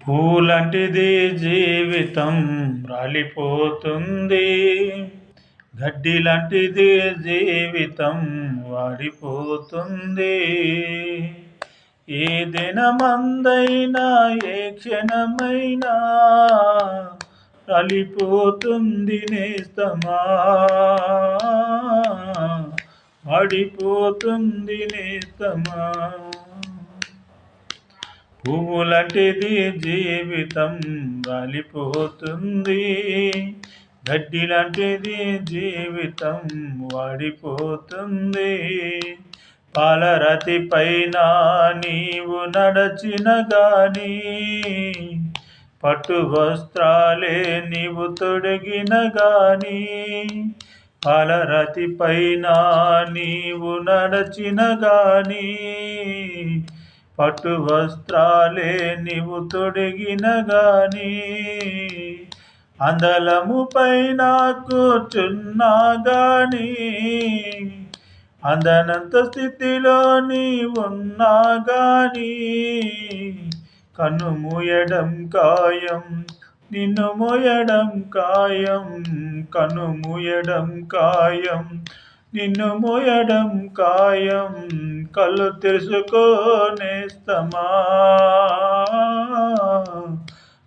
పూలంటిది జీవితం రాలిపోతుంది. గడ్డి లాంటిది జీవితం వాడిపోతుంది. ఏ దినమందైనా ఏ క్షణమైనా రాలిపోతుంది నేస్తమా, వాడిపోతుంది నేస్తమా. పువ్వులంటిది జీవితం రాలిపోతుంది. గడ్డి లాంటిది జీవితం వాడిపోతుంది. పాలరతి పైన నీవు నడచిన గాని, పట్టు వస్త్రాలే నీవు తొడిగిన గాని, పాలరతి పైన నీవు నడచిన గాని, పట్టు వస్త్రాలే నీవు తొడిగిన గాని, అందలము పైన కూర్చున్నా గాని, అందనంత స్థితిలో నీవున్నా గాని, కన్ను మూయడం ఖాయం, నిన్ను మోయడం ఖాయం. కన్ను మూయడం ఖాయం, నిన్ను మోయడం ఖాయం. కళ్ళు తెరుచుకో నేస్తమా,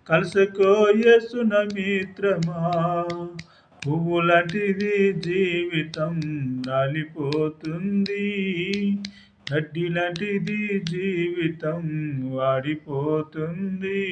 కలుసుకో యేసున మిత్రమా. పువ్వులాంటిది జీవితం రాలిపోతుంది. గడ్డి లాంటిది జీవితం వాడిపోతుంది.